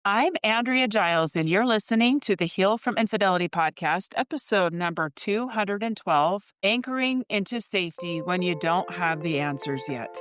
I'm Andrea Giles, and you're listening to the Heal from Infidelity podcast, episode number 212, Anchoring into Safety When You Don't Have the Answers Yet.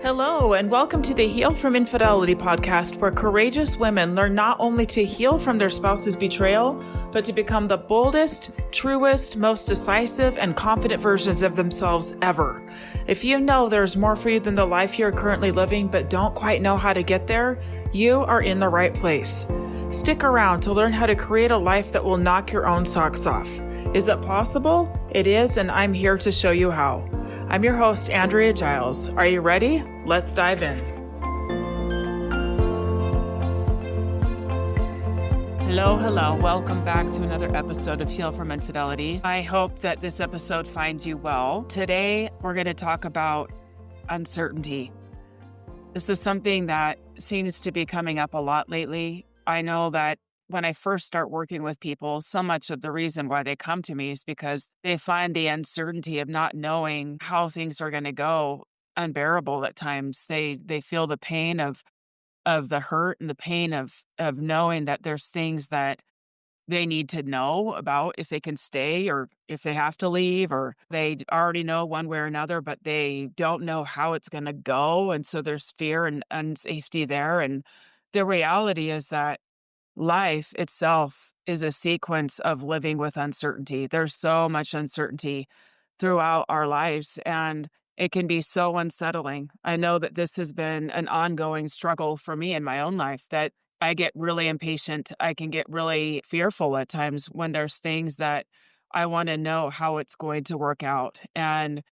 Hello, and welcome to the Heal from Infidelity podcast, where courageous women learn not only to heal from their spouse's betrayal, but to become the boldest, truest, most decisive, and confident versions of themselves ever. If you know there's more for you than the life you're currently living, but don't quite know how to get there, you are in the right place. Stick around to learn how to create a life that will knock your own socks off. Is it possible? It is, and I'm here to show you how. I'm your host, Andrea Giles. Are you ready? Let's dive in. Hello. Welcome back to another episode of Heal from Infidelity. I hope that this episode finds you well. Today, we're going to talk about uncertainty. This is something that seems to be coming up a lot lately. I know that when I first start working with people, so much of the reason why they come to me is because they find the uncertainty of not knowing how things are going to go unbearable at times. They feel the pain of the hurt and the pain of knowing that there's things that they need to know about if they can stay or if they have to leave, or they already know one way or another, but they don't know how it's going to go. And so there's fear and unsafety there. And the reality is that life itself is a sequence of living with uncertainty. There's so much uncertainty throughout our lives, and it can be so unsettling. I know that this has been an ongoing struggle for me in my own life, that I get really impatient. I can get really fearful at times when there's things that I want to know how it's going to work out. And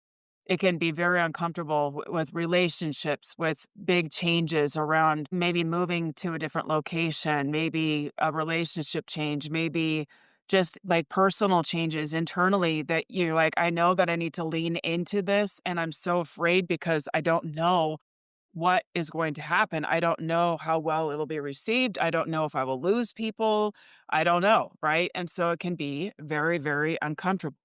it can be very uncomfortable with relationships, with big changes around maybe moving to a different location, maybe a relationship change, maybe just like personal changes internally that you're like, I know that I need to lean into this. And I'm so afraid because I don't know what is going to happen. I don't know how well it'll be received. I don't know if I will lose people. I don't know. Right. And so it can be very, very uncomfortable.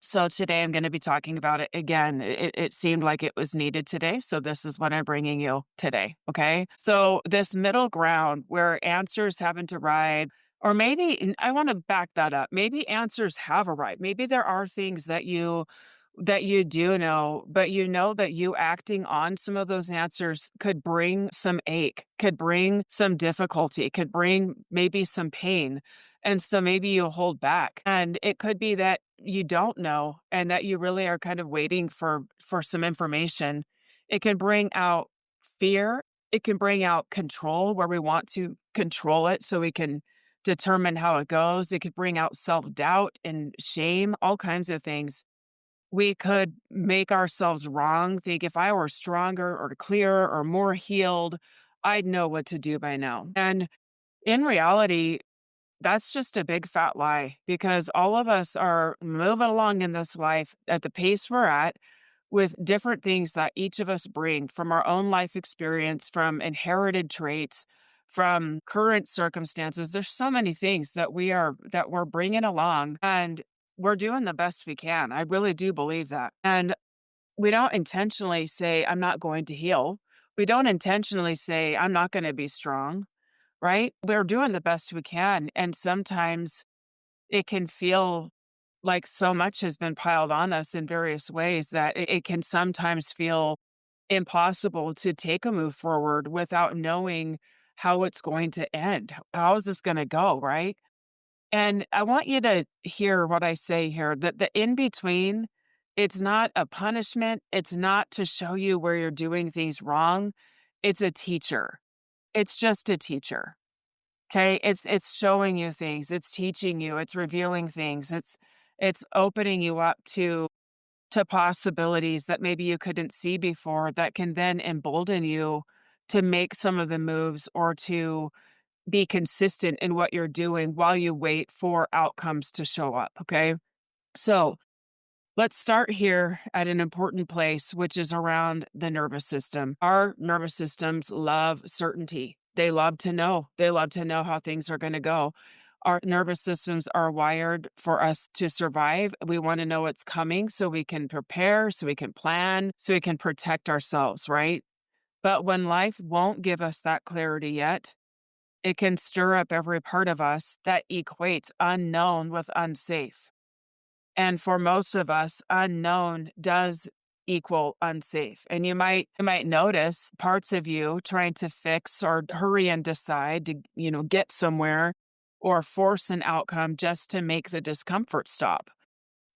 So today I'm going to be talking about it again. It seemed like it was needed today. So this is what I'm bringing you today. Okay. So this middle ground where answers haven't arrived, or maybe I want to back that up. Maybe answers have arrived. Maybe there are things that you do know, but you know that you acting on some of those answers could bring some ache, could bring some difficulty, could bring maybe some pain. And so maybe you hold back. And it could be that you don't know and that you really are kind of waiting for some information. It can bring out fear. It can bring out control where we want to control it so we can determine how it goes. It could bring out self-doubt and shame, all kinds of things. We could make ourselves wrong, think if I were stronger or clearer or more healed, I'd know what to do by now. And in reality, that's just a big fat lie, because all of us are moving along in this life at the pace we're at with different things that each of us bring from our own life experience, from inherited traits, from current circumstances. There's so many things that we're bringing along, and we're doing the best we can. I really do believe that. And we don't intentionally say, I'm not going to heal. We don't intentionally say, I'm not going to be strong, right? We're doing the best we can. And sometimes it can feel like so much has been piled on us in various ways that it can sometimes feel impossible to take a move forward without knowing how it's going to end. How is this going to go, right? And I want you to hear what I say here, that the in between, it's not a punishment. It's not to show you where you're doing things wrong. It's a teacher. It's just a teacher. Okay. It's showing you things. It's teaching you. It's revealing things. It's opening you up to possibilities that maybe you couldn't see before, that can then embolden you to make some of the moves or to be consistent in what you're doing while you wait for outcomes to show up. Okay. So let's start here at an important place, which is around the nervous system. Our nervous systems love certainty. They love to know. They love to know how things are going to go. Our nervous systems are wired for us to survive. We want to know what's coming so we can prepare, so we can plan, so we can protect ourselves, right? But when life won't give us that clarity yet, it can stir up every part of us that equates unknown with unsafe. And for most of us, unknown does equal unsafe. And you might notice parts of you trying to fix or hurry and decide to, get somewhere or force an outcome just to make the discomfort stop.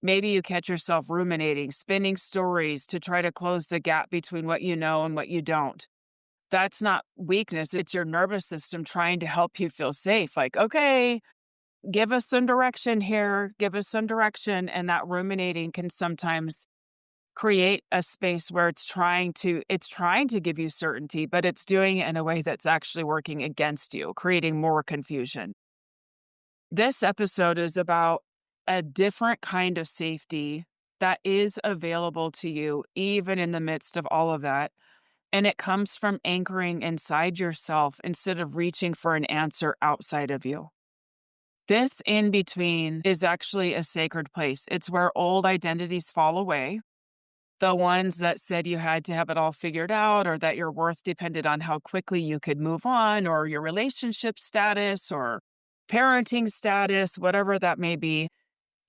Maybe you catch yourself ruminating, spinning stories to try to close the gap between what you know and what you don't. That's not weakness. It's your nervous system trying to help you feel safe. Like, okay, give us some direction here, give us some direction. And that ruminating can sometimes create a space where it's trying to give you certainty, but it's doing it in a way that's actually working against you, creating more confusion. This episode is about a different kind of safety that is available to you, even in the midst of all of that. And it comes from anchoring inside yourself instead of reaching for an answer outside of you. This in between is actually a sacred place. It's where old identities fall away. The ones that said you had to have it all figured out or that your worth depended on how quickly you could move on or your relationship status or parenting status, whatever that may be.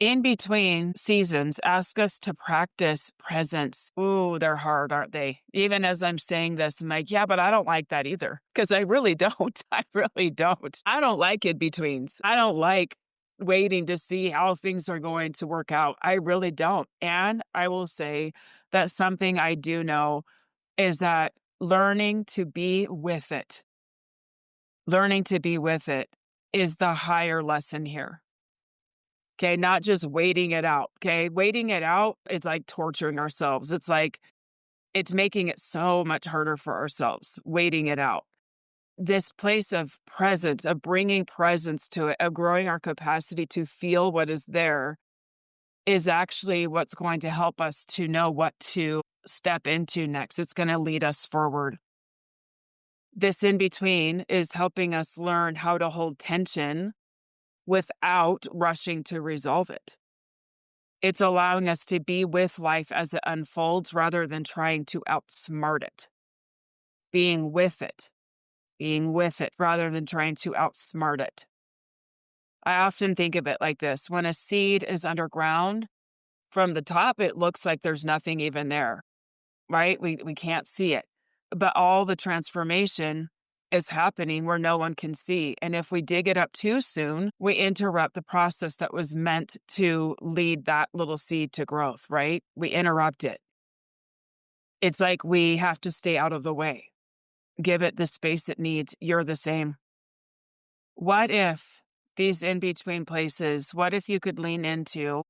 In between seasons, ask us to practice presence. Ooh, they're hard, aren't they? Even as I'm saying this, I'm like, yeah, but I don't like that either. Because I really don't. I really don't. I don't like in betweens. I don't like waiting to see how things are going to work out. I really don't. And I will say that something I do know is that learning to be with it, is the higher lesson here. Okay, not just waiting it out. Okay, waiting it out, it's like torturing ourselves. It's making it so much harder for ourselves, waiting it out. This place of presence, of bringing presence to it, of growing our capacity to feel what is there, is actually what's going to help us to know what to step into next. It's going to lead us forward. This in between is helping us learn how to hold tension without rushing to resolve it. It's allowing us to be with life as it unfolds rather than trying to outsmart it. Being with it rather than trying to outsmart it. I often think of it like this. When a seed is underground, from the top, it looks like there's nothing even there, right? We can't see it. But all the transformation is happening where no one can see. And if we dig it up too soon, we interrupt the process that was meant to lead that little seed to growth, right? We interrupt it. It's like we have to stay out of the way. Give it the space it needs. You're the same. What if these in-between places, what if you could lean into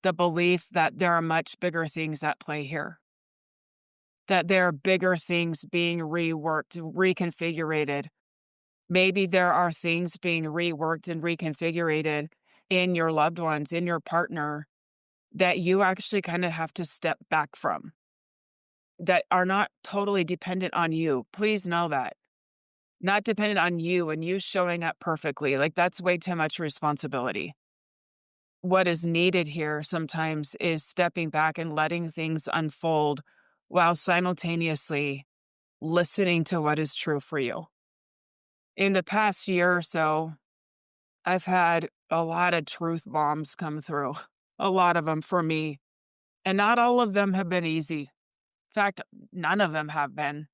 the belief that there are much bigger things at play here? That there are bigger things being reworked, reconfigured. Maybe there are things being reworked and reconfigured in your loved ones, in your partner, that you actually kind of have to step back from, that are not totally dependent on you. Please know that. Not dependent on you and you showing up perfectly. Like, that's way too much responsibility. What is needed here sometimes is stepping back and letting things unfold while simultaneously listening to what is true for you. In the past year or so, I've had a lot of truth bombs come through, a lot of them for me. And not all of them have been easy. In fact, none of them have been,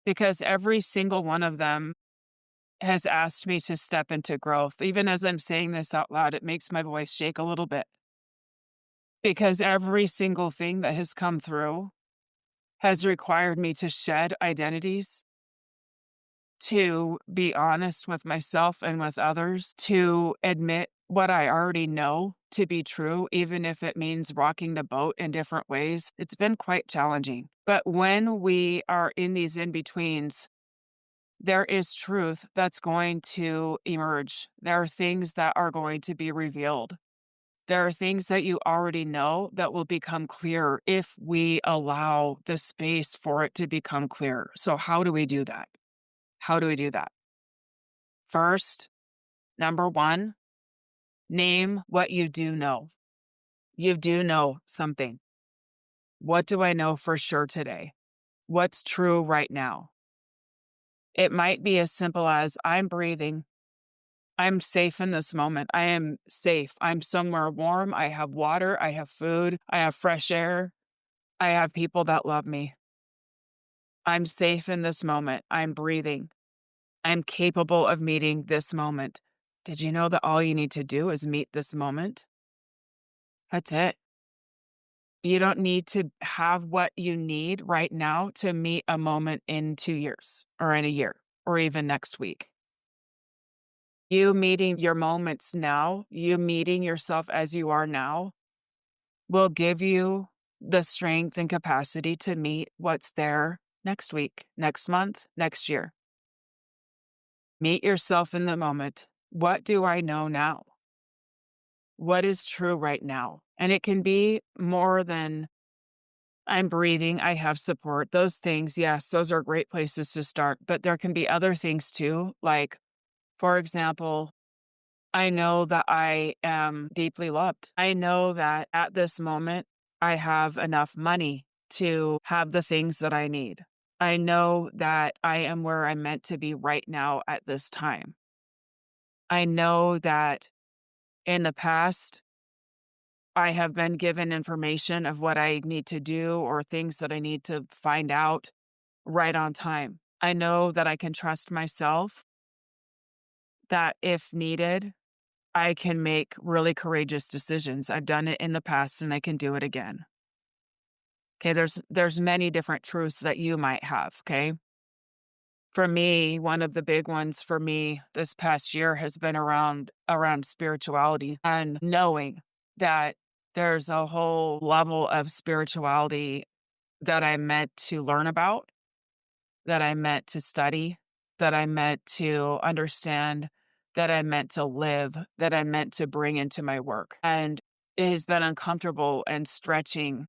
because every single one of them has asked me to step into growth. Even as I'm saying this out loud, it makes my voice shake a little bit, because every single thing that has come through has required me to shed identities, to be honest with myself and with others, to admit what I already know to be true, even if it means rocking the boat in different ways. It's been quite challenging. But when we are in these in-betweens, there is truth that's going to emerge. There are things that are going to be revealed. There are things that you already know that will become clear if we allow the space for it to become clear. So how do we do that? How do we do that? First, number one, name what you do know. You do know something. What do I know for sure today? What's true right now? It might be as simple as I'm breathing. I'm safe in this moment. I am safe. I'm somewhere warm. I have water. I have food. I have fresh air. I have people that love me. I'm safe in this moment. I'm breathing. I'm capable of meeting this moment. Did you know that all you need to do is meet this moment? That's it. You don't need to have what you need right now to meet a moment in 2 years or in a year or even next week. You meeting your moments now, you meeting yourself as you are now, will give you the strength and capacity to meet what's there next week, next month, next year. Meet yourself in the moment. What do I know now? What is true right now? And it can be more than I'm breathing, I have support. Those things, yes, those are great places to start. But there can be other things too. Like, for example, I know that I am deeply loved. I know that at this moment, I have enough money to have the things that I need. I know that I am where I'm meant to be right now at this time. I know that in the past, I have been given information of what I need to do or things that I need to find out right on time. I know that I can trust myself, that if needed, I can make really courageous decisions. I've done it in the past and I can do it again. Okay, there's many different truths that you might have, okay? For me, one of the big ones for me this past year has been around spirituality and knowing that there's a whole level of spirituality that I meant to learn about, that I meant to study, that I meant to understand, that I meant to live, that I meant to bring into my work. And it has been uncomfortable and stretching,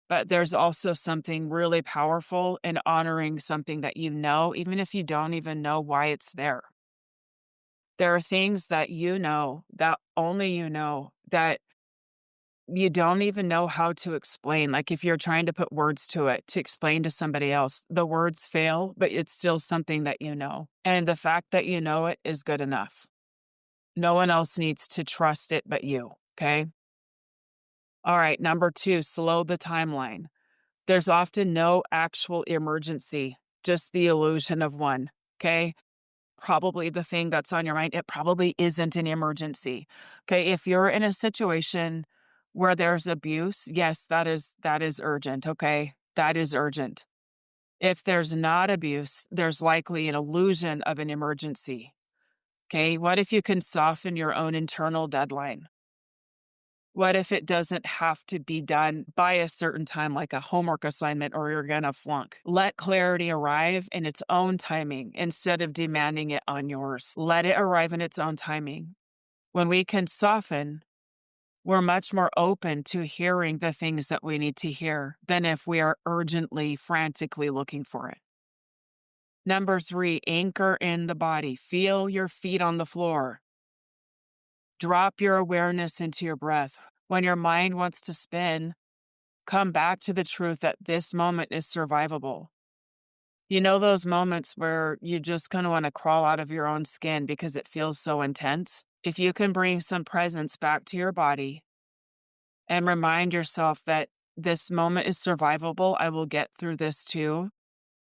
but there's also something really powerful in honoring something that you know, even if you don't even know why it's there. There are things that you know, that only you know, that you don't even know how to explain. Like if you're trying to put words to it to explain to somebody else, the words fail, but it's still something that you know. And the fact that you know it is good enough. No one else needs to trust it but you. Okay. All right. Number two, slow the timeline. There's often no actual emergency, just the illusion of one. Okay. Probably the thing that's on your mind, it probably isn't an emergency. Okay, if you're in a situation where there's abuse, yes, that is urgent, okay? That is urgent. If there's not abuse, there's likely an illusion of an emergency. Okay, what if you can soften your own internal deadline? What if it doesn't have to be done by a certain time, like a homework assignment, or you're going to flunk? Let clarity arrive in its own timing instead of demanding it on yours. Let it arrive in its own timing. When we can soften, we're much more open to hearing the things that we need to hear than if we are urgently, frantically looking for it. Number three, anchor in the body. Feel your feet on the floor. Drop your awareness into your breath. When your mind wants to spin, come back to the truth that this moment is survivable. You know those moments where you just kind of want to crawl out of your own skin because it feels so intense? If you can bring some presence back to your body and remind yourself that this moment is survivable, I will get through this too.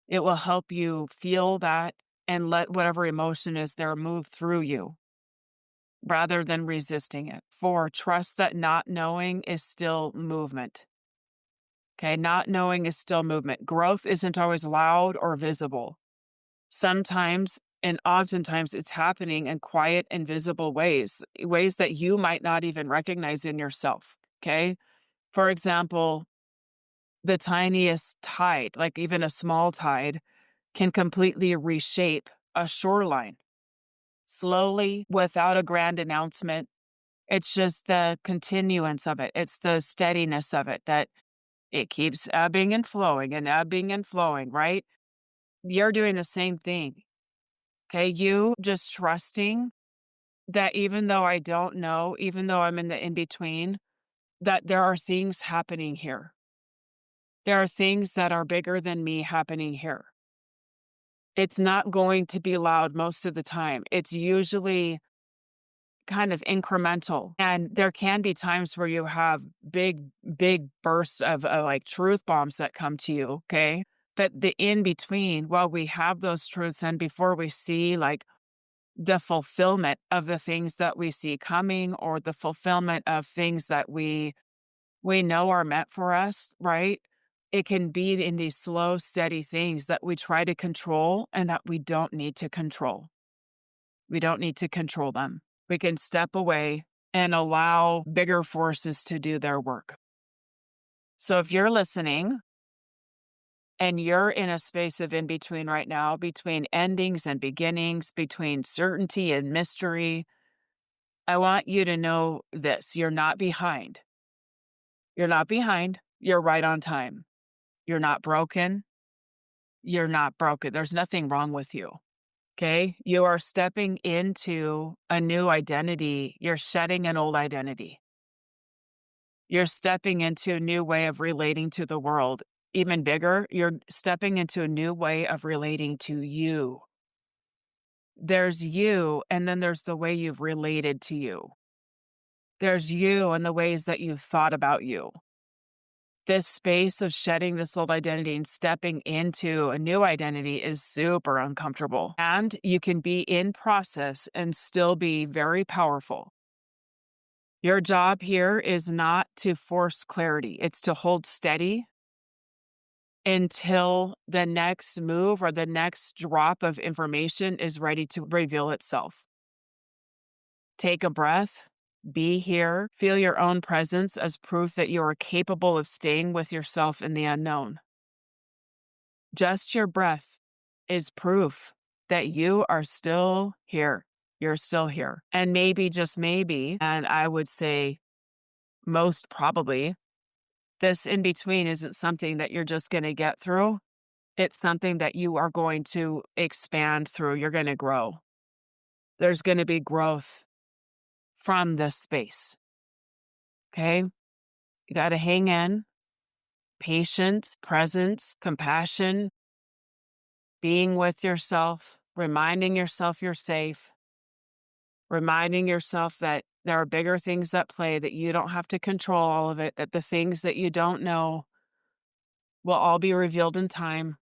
It will help you feel that and let whatever emotion is there move through you rather than resisting it. Four, trust that not knowing is still movement. Okay, not knowing is still movement. Growth isn't always loud or visible. Sometimes and oftentimes it's happening in quiet, invisible ways, ways that you might not even recognize in yourself. Okay. For example, the tiniest tide, like even a small tide, can completely reshape a shoreline slowly without a grand announcement. It's just the continuance of it. It's the steadiness of it that it keeps ebbing and flowing, right? You're doing the same thing. Okay. You just trusting that even though I don't know, even though I'm in the in between, that there are things happening here. There are things that are bigger than me happening here. It's not going to be loud most of the time. It's usually kind of incremental. And there can be times where you have big bursts of like truth bombs that come to you. Okay. But the in between, while we have those truths and before we see like the fulfillment of the things that we see coming or the fulfillment of things that we know are meant for us, right? It can be in these slow, steady things that we try to control and that we don't need to control. We don't need to control them. We can step away and allow bigger forces to do their work. So if you're listening and you're in a space of in between right now, between endings and beginnings, between certainty and mystery, I want you to know this. You're not behind. You're not behind. You're right on time. You're not broken. You're not broken. There's nothing wrong with you. Okay. You are stepping into a new identity. You're shedding an old identity. You're stepping into a new way of relating to the world. Even bigger, you're stepping into a new way of relating to you. There's you, and then there's the way you've related to you. There's you and the ways that you've thought about you. This space of shedding this old identity and stepping into a new identity is super uncomfortable. And you can be in process and still be very powerful. Your job here is not to force clarity. It's to hold steady until the next move or the next drop of information is ready to reveal itself. Take a breath. Be here. Feel your own presence as proof that you are capable of staying with yourself in the unknown. Just your breath is proof that you are still here. You're still here. And maybe, just maybe, and I would say most probably, this in between isn't something that you're just going to get through. It's something that you are going to expand through. You're going to grow. There's going to be growth from this space. Okay? You got to hang in. Patience, presence, compassion, being with yourself, reminding yourself you're safe, reminding yourself that there are bigger things at play, that you don't have to control all of it, that the things that you don't know will all be revealed in time,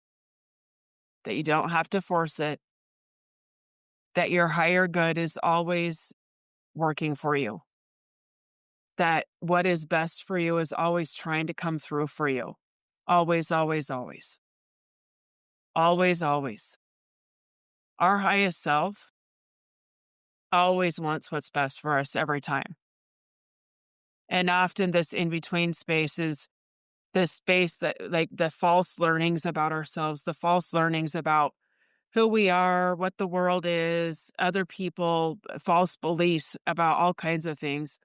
that you don't have to force it, that your higher good is always working for you, that what is best for you is always trying to come through for you. Always, always, always. Always, always. Our highest self always wants what's best for us every time. And often this in-between space is the space that, like, the false learnings about ourselves, the false learnings about who we are, what the world is, other people, false beliefs about all kinds of things,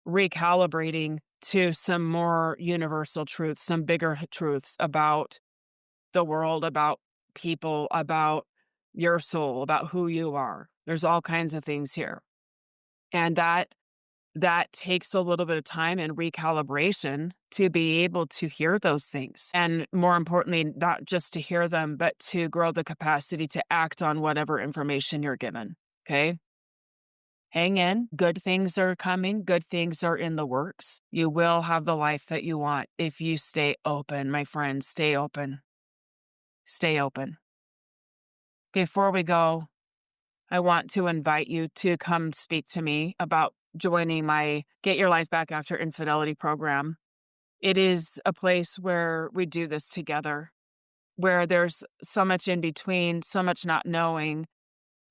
recalibrating to some more universal truths, some bigger truths about the world, about people, about your soul, about who you are. There's all kinds of things here. And that takes a little bit of time and recalibration to be able to hear those things. And more importantly, not just to hear them, but to grow the capacity to act on whatever information you're given. Okay? Hang in. Good things are coming. Good things are in the works. You will have the life that you want if you stay open, my friend. Stay open. Stay open. Before we go, I want to invite you to come speak to me about joining my Get Your Life Back After Infidelity program. It is a place where we do this together, where there's so much in between, so much not knowing,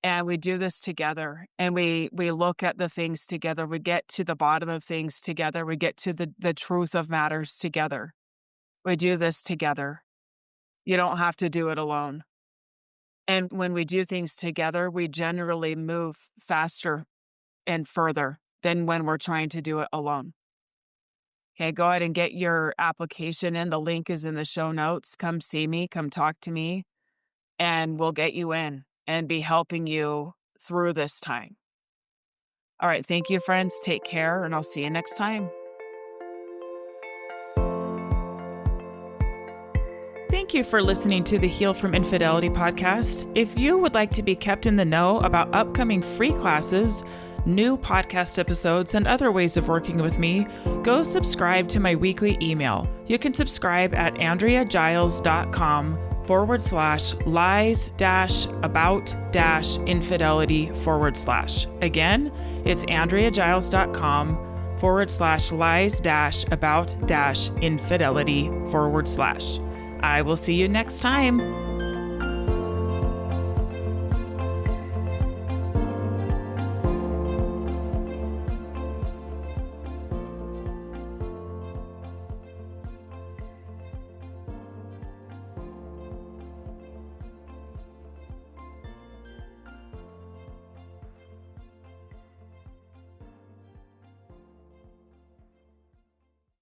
and we do this together, and we look at the things together. We get to the bottom of things together. We get to the truth of matters together. We do this together. You don't have to do it alone. And when we do things together, we generally move faster and further than when we're trying to do it alone. Okay, go ahead and get your application in. The link is in the show notes. Come see me, come talk to me, and we'll get you in and be helping you through this time. All right, thank you, friends. Take care, and I'll see you next time. Thank you for listening to the Heal from Infidelity podcast. If you would like to be kept in the know about upcoming free classes, new podcast episodes, and other ways of working with me, go subscribe to my weekly email. You can subscribe at andreagiles.com/lies-about-infidelity/. Again, it's andreagiles.com/lies-about-infidelity/. I will see you next time.